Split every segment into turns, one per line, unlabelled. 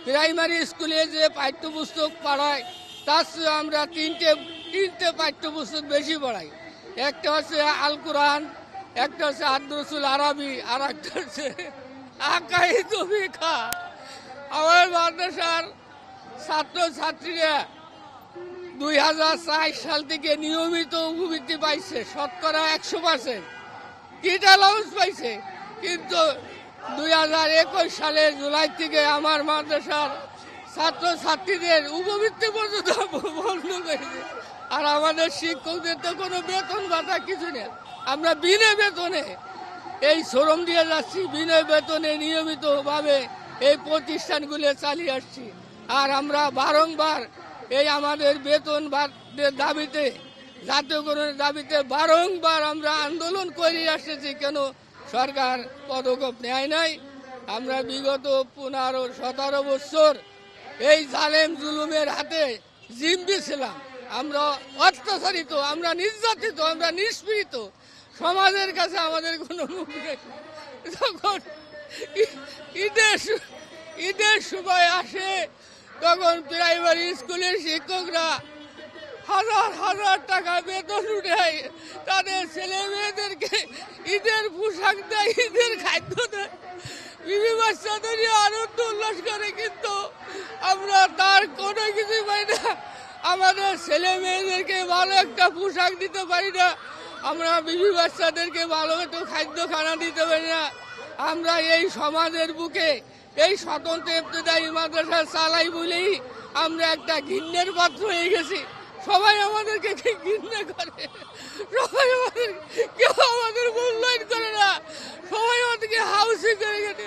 Primary স্কুলে যে পাঠ্যপুস্তক পড়ায় তার চেয়ে আমরা তিনটে পাঠ্যপুস্তক বেশি পড়াই। একটা হচ্ছে আল কোরআন, একটা হচ্ছে আদরসুল আরবি, আর একটা হচ্ছে আকাইদ ফিকহ। আমার মাদ্রাসার ছাত্রছাত্রীরা 2004 সাল থেকে নিয়মিত উপবৃত্তি পাইছে, শতকরা 100% কিট অ্যালাউন্স পাইছে। কিন্তু 2021 সালের জুলাই থেকে আমার মাদ্রাসার ছাত্রছাত্রীদের উপবৃত্তি পর্যন্ত বন্ধ করেছে। আর আমাদের শিক্ষকদের তো কোনো বেতন ভাতা কিছু নেই, আমরা বিনা বেতনে এই শ্রম দিয়ে যাচ্ছি, বিনা বেতনে নিয়মিতভাবে এই প্রতিষ্ঠানগুলো চালিয়ে আসছি। আর আমরা বারংবার এই আমাদের বেতন ভাতের দাবিতে, জাতীয়করণের দাবিতে বারংবার আমরা আন্দোলন করে আসতেছি, কেন সরকার পদক্ষেপ নেয় নাই। আমরা বিগত 15-17 বছর এই জালেম জুলুমের হাতে জিম্মি ছিলাম, আমরা অত্যাচারিত, আমরা নির্যাতিত, আমরা নিষ্পীড়িত। সমাজের কাছে আমাদের কোনো মুখ নেই। যখন ঈদের সময় আসে তখন প্রাইমারি স্কুলের শিক্ষকরা হাজার হাজার টাকা বেতন উঠায়, তাদের ছেলে মেয়েদেরকে ঈদের পোশাক দেয়, ঈদের খাদ্য দেয়, বিবি বাচ্চাদের আনন্দ উল্লাস করে। কিন্তু আমরা তার কোনো কিছুই পাই না। আমাদের ছেলে মেয়েদেরকে ভালো একটা পোশাক দিতে পারি না, আমরা বিবি বাচ্চাদেরকে ভালো একটু খাদ্য খানা দিতে পারি না। আমরা এই সমাজের বুকে এই স্বতন্ত্র ইবতেদায়ী মাদ্রাসা চালাই বলেই আমরা একটা ঘৃণ্যের পাত্র হয়ে গেছি। সবাই আমাদেরকে ঘৃণা করে, সবাই আমাদের, কেউ আমাদের মূল্যায়ন করে না, সবাই আমাদেরকে হাউসিং করে গেছে।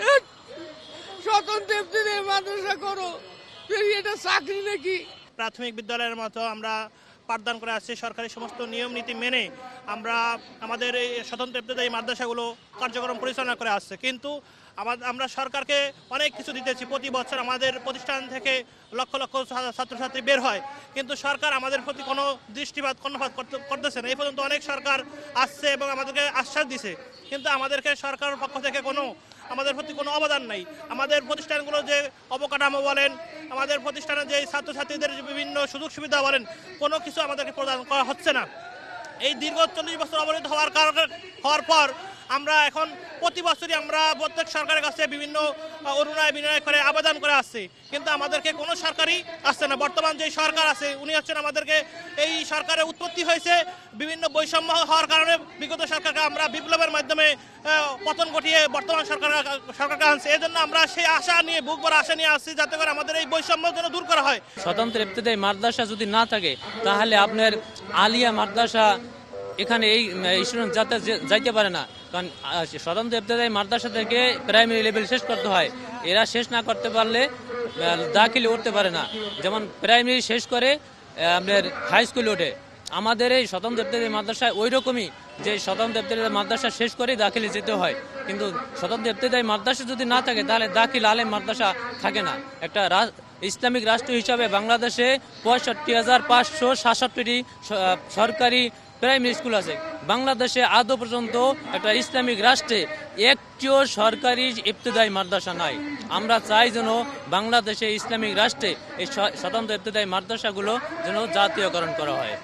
স্বতন্ত্র ইবতেদায়ী মাদ্রাসা করো, এটা চাকরি নাকি?
প্রাথমিক বিদ্যালয়ের মতো আমরা পাঠদান করে আসছি, সরকারি সমস্ত নিয়ম নীতি মেনে আমরা আমাদের এই স্বতন্ত্র ইবতেদায়ী মাদ্রাসাগুলো কার্যক্রম পরিচালনা করে আসছে। কিন্তু আমরা সরকারকে অনেক কিছু দিতেছি, প্রতি বছর আমাদের প্রতিষ্ঠান থেকে লক্ষ লক্ষ ছাত্রছাত্রী বের হয়, কিন্তু সরকার আমাদের প্রতি কোনো দৃষ্টিপাত কর্ণপাত করতেছে না। এই পর্যন্ত অনেক সরকার আসছে এবং আমাদেরকে আশ্বাস দিছে, কিন্তু আমাদেরকে সরকারের পক্ষ থেকে আমাদের প্রতি কোনো অবদান নাই। আমাদের প্রতিষ্ঠানগুলো যে অবকাঠামো বলেন, আমাদের প্রতিষ্ঠানের যে ছাত্রছাত্রীদের বিভিন্ন সুযোগ সুবিধা বলেন, কোনো কিছু আমাদেরকে প্রদান করা হচ্ছে না। এই দীর্ঘ 40 বছর অবরোধ হওয়ার পর আমরা এখন প্রতি বছরই আমরা প্রত্যেক সরকারের কাছে বিভিন্ন অনুনয় বিনয় করে আবেদন করে আসছি, কিন্তু আমাদেরকে কোনো সরকারই আসছে না। বর্তমান যে সরকার আছে উনি হচ্ছেন, আমাদেরকে এই সরকারের উৎপত্তি হয়েছে বিভিন্ন বৈষম্য হওয়ার কারণে। বিগত সরকারকে আমরা বিপ্লবের মাধ্যমে পতন ঘটিয়ে বর্তমান সরকারকে আনছে। এই জন্য আমরা সেই আশা নিয়ে, বুক ভরা আশা নিয়ে আসছি, যাতে করে আমাদের এই বৈষম্য যেন দূর করা হয়।
স্বতন্ত্র ইবতেদায়ী মাদ্রাসা যদি না থাকে তাহলে আপনার আলিয়া মাদ্রাসা এখানে এই স্টুডেন্ট যাইতে পারে না, কারণ স্বতন্ত্র ইবতেদায়ী মাদ্রাসা থেকে প্রাইমারি লেভেল শেষ করতে হয়। এরা শেষ না করতে পারলে দাখিলে উঠতে পারে না। যেমন প্রাইমারি শেষ করে আপনার হাই স্কুলে ওঠে, আমাদের এই স্বতন্ত্র ইবতেদায়ী মাদ্রাসায় ওই রকমই, যে স্বতন্ত্র ইবতেদায়ী মাদ্রাসা শেষ করেই দাখিলে যেতে হয়। কিন্তু স্বতন্ত্র ইবতেদায়ী মাদ্রাসা যদি না থাকে তাহলে দাখিল আলেম মাদ্রাসা থাকে না। একটা ইসলামিক রাষ্ট্র হিসাবে বাংলাদেশে 65,567টি সরকারি প্রাইমারি স্কুল আছে। বাংলাদেশে আদৌ পর্যন্ত একটা ইসলামিক রাষ্ট্রে একটিও সরকারি ইবতেদায়ী মাদ্রাসা নাই। আমরা চাই যেন বাংলাদেশে ইসলামিক রাষ্ট্রে এই স্বতন্ত্র ইবতেদায়ী মাদ্রাসাগুলো যেন জাতীয়করণ করা হয়।